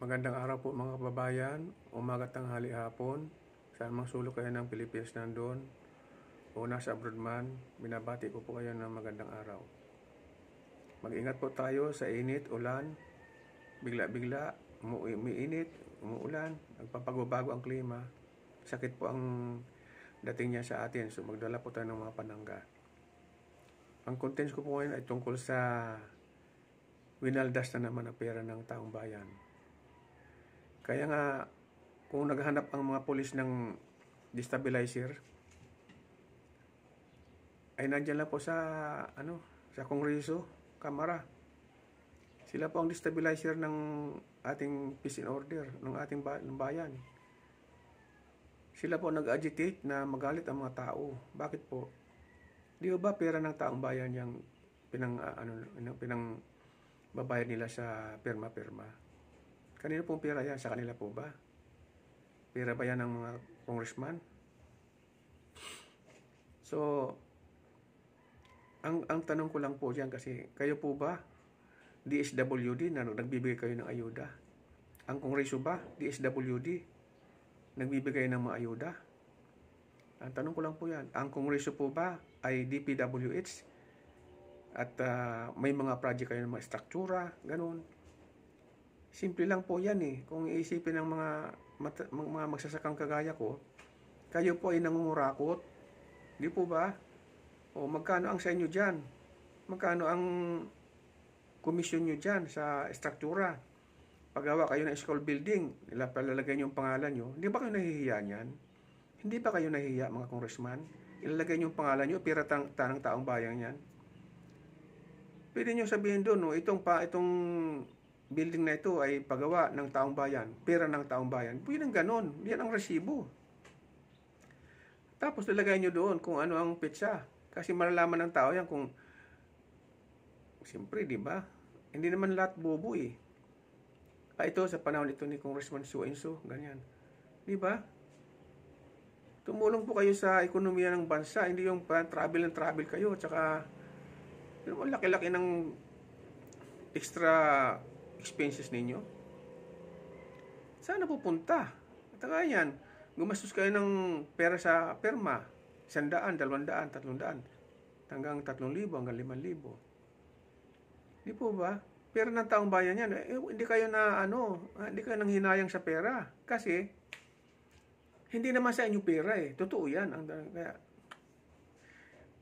Magandang araw po mga kababayan, umaga, tanghali, hapon. Saan mang sulok kayo ng Pilipinas nandun o nasa abroad man, binabati ko po kayo ng magandang araw. Mag-ingat po tayo sa init, ulan, bigla-bigla, umiinit, umuulan, nagpapagbabago ang klima. Sakit po ang dating niya sa atin, so magdala po tayo ng mga panangga. Ang contents ko po ngayon ay tungkol sa winaldas na naman ang pera ng taong bayan. Kaya nga, kung naghahanap ang mga pulis ng destabilizer, ay nandiyan lang po sa Kongreso, Kamara. Sila po ang destabilizer ng ating peace and order, ng ating bayan. Sila po nag-agitate na magalit ang mga tao. Bakit po? Di ba pera ng taong bayan yung babayad nila sa perma-perma? Kanino pong pera yan? Sa kanila po ba? Pera ba yan ng mga congressman? So, ang tanong ko lang po dyan kasi, kayo po ba, DSWD, na nagbibigay kayo ng ayuda? Ang kongreso ba, DSWD, nagbibigay ng mga ayuda? Ang tanong ko lang po yan, ang kongreso po ba ay DPWH? At may mga project kayo ng mga struktura, ganun. Simple lang po yan eh. Kung iisipin ng mga magsasakang kagaya ko, kayo po ay nangungurakot. Di po ba? O magkano ang sa inyo dyan? Magkano ang komisyon nyo dyan sa struktura? Paggawa kayo ng school building, palalagay nyo yung pangalan nyo, hindi ba kayo nahihiya niyan? Hindi ba kayo nahihiya mga congressman? Ilalagay nyo yung pangalan nyo, pira tanang taong bayan yan. Pwede nyo sabihin doon, no, itong building na ito ay paggawa ng taong bayan, pera ng taong bayan. Pwede ng ganon. Yan ang resibo. Tapos nilagay nyo doon kung ano ang petsa. Kasi malalaman ng tao yan kung, siyempre, di ba? Hindi naman lahat bobo eh. Ito sa panahon ito ni Congressman so-and-so, ganyan. Di ba? Tumulong po kayo sa ekonomiya ng bansa, hindi yung travel kayo, tsaka laki-laki ng extra expenses ninyo. Saan na pupunta? At yan, gumastos kayo ng pera sa perma, 100, 200, 300, hanggang 3,000, hanggang 5,000. Di po ba? Pera ng taong bayan yan. Hindi kayo nang hinayang sa pera. Kasi, hindi naman sa inyo pera eh. Totoo yan. Kaya,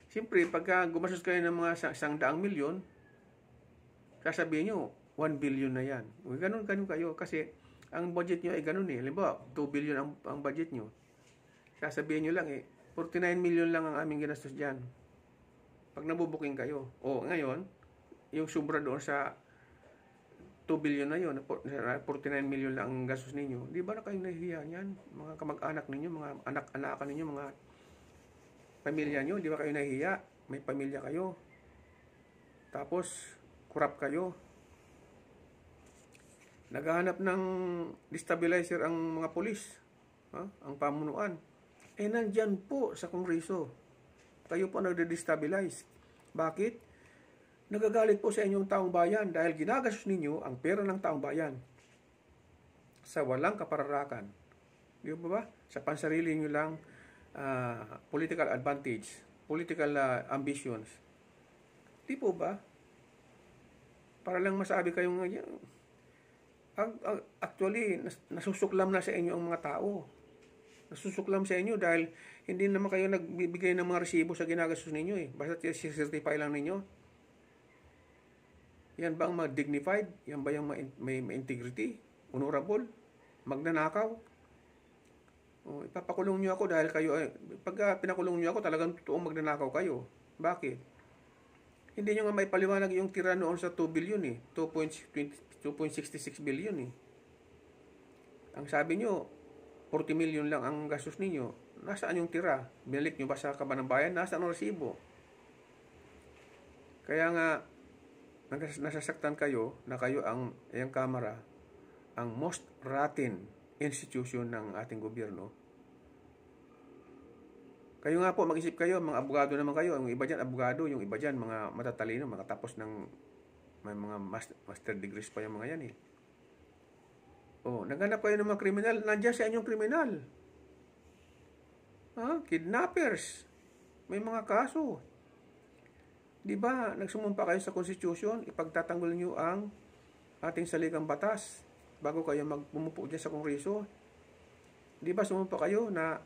siyempre, pagka gumastos kayo ng mga 100 milyon, sasabihin nyo, 1 billion na yan. Ganun kayo. Kasi, ang budget nyo ay ganun eh. Halimbawa, 2 billion ang budget nyo. Sasabihin nyo lang eh, 49 million lang ang aming ginastos dyan. Pag nabubuking kayo. O, ngayon, yung sobra doon sa 2 billion na yun, 49 million lang ang gastos ninyo. Di ba na kayo nahihiya yan? Mga kamag-anak ninyo, mga anak-anakan ninyo, mga pamilya nyo, di ba kayo nahihiya? May pamilya kayo. Tapos, kurap kayo. Naghahanap ng destabilizer ang mga pulis, ang pamunuan. Nandyan po sa kongreso. Kayo po nagde-destabilize. Bakit? Nagagalit po sa inyong taong bayan dahil ginagastos ninyo ang pera ng taong bayan sa walang kapararakan. Di ba? Sa pansarili nyo lang political advantage, political ambitions. Di po ba? Para lang masabi kayong actually, nasusuklam na sa inyo ang mga tao. Nasusuklam sa inyo dahil hindi naman kayo nagbibigay ng mga resibo sa ginagastos ninyo eh. Basta certify lang ninyo. Yan ba ang dignified? Yan ba yung may integrity? Honorable? Magnanakaw? Ipapakulong nyo ako dahil kayo, pag pinakulong nyo ako, talagang totoong magnanakaw kayo. Bakit? Hindi nyo nga may paliwanag yung tira noon sa 2 billion eh. 2.66 billion eh. Ang sabi nyo, 40 million lang ang gastos ninyo. Nasaan yung tira? Binalik nyo ba sa kaban ng bayan? Nasaan ang resibo? Kaya nga, nasasaktan kayo na kayo ang Kamara, ang most rotten institution ng ating gobyerno. Kayo nga po, mag-isip kayo, mga abogado naman kayo. Yung iba dyan, abogado. Yung iba dyan, mga matatalino, mga tapos ng may mga master degrees pa yung mga yan eh. O, naghanap kayo ng mga kriminal, nandiyan sa inyong kriminal. Kidnappers. May mga kaso. Di ba, nagsumumpa kayo sa Constitution, ipagtatanggol nyo ang ating saligang batas bago kayo magpumupo dyan sa Kongreso. Di ba, sumumpa kayo na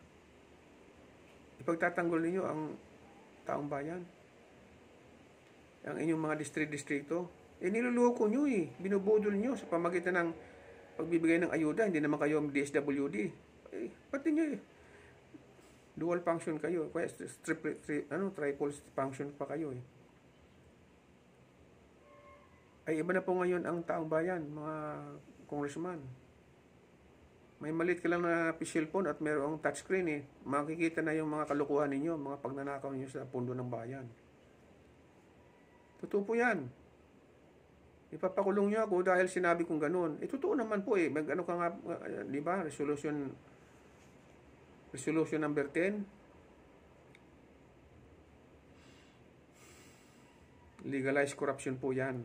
ipagtatanggol ninyo ang taong bayan, ang inyong mga distrito. Niluloko nyo binubudol nyo sa pamagitan ng pagbibigay ng ayuda. Hindi naman kayo DSWD. Pati nyo dual function kayo. Kaya triple function pa kayo Ay iba na po ngayon ang taong bayan, mga congressman. May maliit ka lang na cellphone at mayroong touchscreen makikita na yung mga kalukuhan ninyo, mga pagnanakaw ninyo sa pundo ng bayan. Totoo po yan. Ipapakulong nyo ako dahil sinabi kong ganun. Totoo naman po Mag-ano ka nga, di ba? Resolution number 10. Legalize corruption po yan.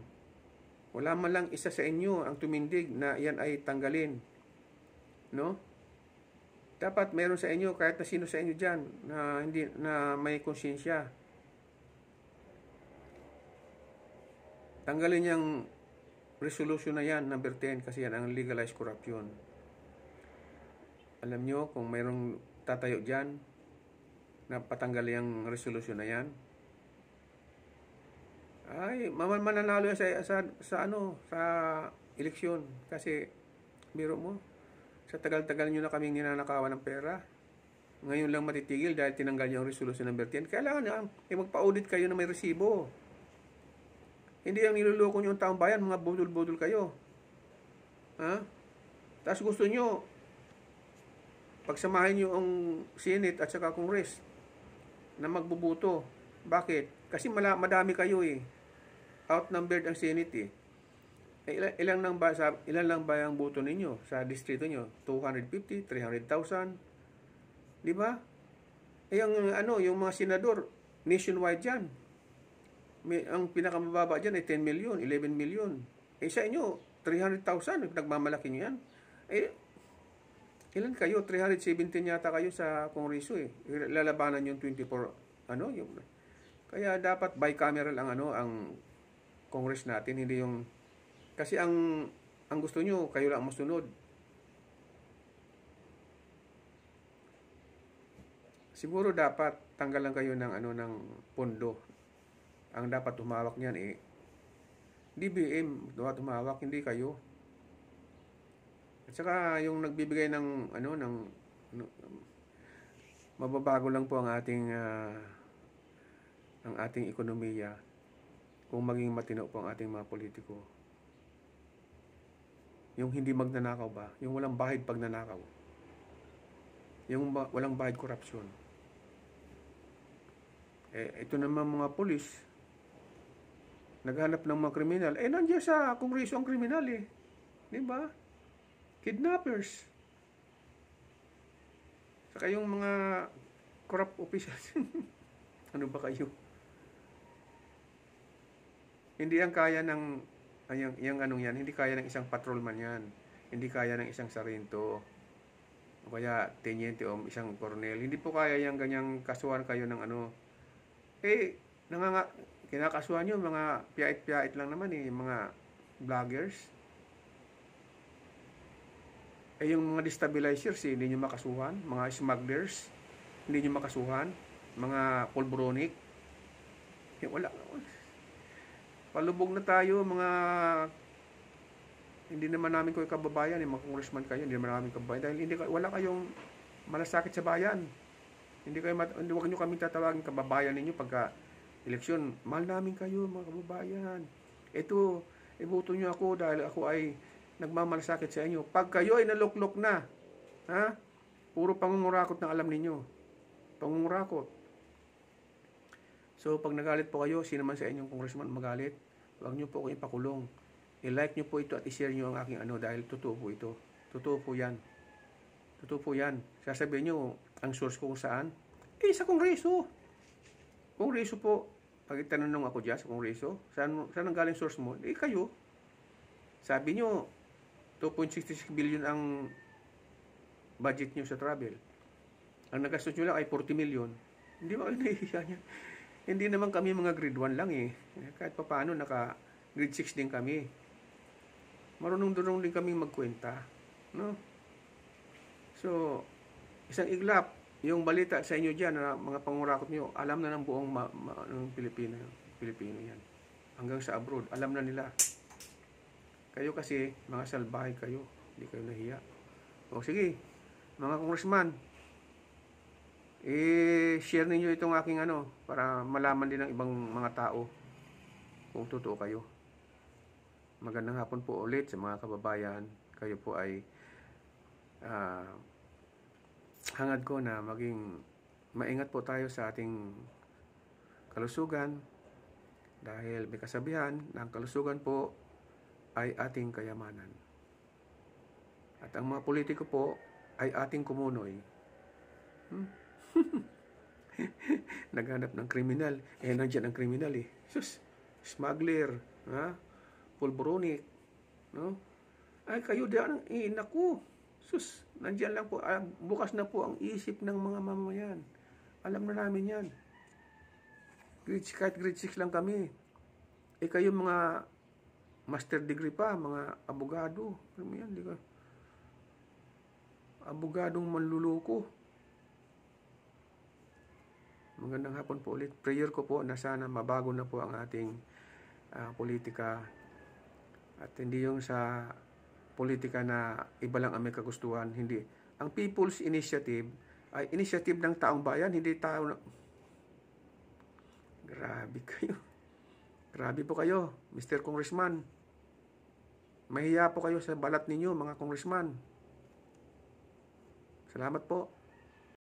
Wala man lang isa sa inyo ang tumindig na yan ay tanggalin. No? Dapat meron sa inyo, kahit na sino sa inyo dyan, na may konsensya. Tanggalin yung resolution na yan, number 10, kasi yan ang legalized corruption. Alam nyo, kung mayroong tatayo dyan, na patanggal yung resolution na yan, ay, mananalo yan sa eleksyon. Kasi, biro mo, sa tagal-tagal nyo na kaming ninanakawan ng pera, ngayon lang matitigil dahil tinanggal nyo ang resolution number 10. Kailangan magpa-audit kayo na may resibo. Hindi ang niluloko nyo ang taong bayan, mga budol-budol kayo. Tapos gusto nyo, pagsamahin nyo ang Senate at saka Congress na magbubuto. Bakit? Kasi madami kayo Outnumbered ang Senate ilan lang ba ang boto ninyo sa distrito nyo? 250, 300,000. Di ba? Yung mga senador nationwide diyan. Ang pinakamababa diyan ay 10 million, 11 million. Sa inyo 300,000, nagmamalaki niyo yan. Ilan kayo? 317 yata kayo sa Kongreso Lalabanan yung 24 Kaya dapat bicameral ang Congress natin, hindi yung kasi ang gusto nyo, kayo lang masunod. Siguro dapat tanggalan kayo ng pondo. Ang dapat humawak niyan DBM, dapat humawak, hindi kayo. At saka yung nagbibigay ng mababago lang po ang ating ekonomiya kung maging matino po ang ating mga politiko. Yung hindi magnanakaw ba? Yung walang bahid pagnanakaw. Yung walang bahid korupsyon. Ito naman mga pulis, naghanap ng mga kriminal. Nandiyan sa Kongreso ang kriminal Di ba? Kidnappers. Saka yung mga corrupt officials. Ano ba kayo? Hindi yan kaya ng hindi kaya ng isang patrolman yan. Hindi kaya ng isang sarento. O kaya tenyente o isang koronel. Hindi po kaya yung ganyang kasuhan kayo ng kinakasuhan nyo, mga piyait-piyait lang naman mga vloggers. Yung mga destabilizers hindi nyo makasuhan. Mga smugglers, hindi nyo makasuhan. Mga pulbronic. Wala. Palubog na tayo, hindi naman namin kayo kababayan, mga congressman kayo, hindi naman namin kababayan. Dahil wala kayong malasakit sa bayan. Huwag nyo kami tatawagin kababayan ninyo pagka eleksyon. Mahal namin kayo, mga kababayan. Ito, iboto nyo ako dahil ako ay nagmamalasakit sa inyo. Pag kayo ay naluklok na, puro pangungurakot na alam ninyo. Pangungurakot. So, pag nagalit po kayo, sino man sa inyong congressman magalit, huwag nyo po akong ipakulong. I-like nyo po ito at i-share nyo ang aking dahil totoo po ito. Totoo po yan. Totoo po yan. Sasabihin nyo, ang source ko kung saan? Sa Kongreso. Kongreso po. Pag itanong ako dyan sa Kongreso, saan ang galing source mo? Kayo. Sabi nyo, 2.66 billion ang budget nyo sa travel. Ang nagastos nyo lang ay 40 million. Hindi ba kayo nahihiya niya? Hindi naman kami mga grade 1 lang eh. Kahit pa paano, naka grade 6 din kami. Marunong din kami magkwenta. No? So, isang iglap, yung balita sa inyo dyan, na mga pangurakot nyo, alam na ng buong ng Pilipino yan. Hanggang sa abroad, alam na nila. Kayo kasi, mga salbahe kayo. Hindi kayo nahiya. O sige, mga congressman, share ninyo itong aking para malaman din ng ibang mga tao kung totoo kayo. Magandang hapon po ulit sa mga kababayan. Kayo po ay hangad ko na maging maingat po tayo sa ating kalusugan dahil may kasabihan na ang kalusugan po ay ating kayamanan. At ang mga politiko po ay ating kumunoy. Naghanap ng kriminal. Nandiyan ang kriminal eh. Sus, smuggler, pulboronic, no? Ay, kayo diyan, naku. Sus, nandiyan lang po. Bukas na po ang isip ng mga mamayan. Alam na namin yan. Kahit grade 6 lang kami. Kayo mga master degree pa, mga abogado. Alam mo yan, di ka? Abogadong manluloko. Magandang hapon po ulit. Prayer ko po na sana mabago na po ang ating politika. At hindi yung sa politika na iba lang ang may kagustuhan. Hindi. Ang People's Initiative ay initiative ng taong bayan, hindi tao na... Grabe kayo. Grabe po kayo, Mr. Congressman. Mahiya po kayo sa balat ninyo, mga congressman. Salamat po.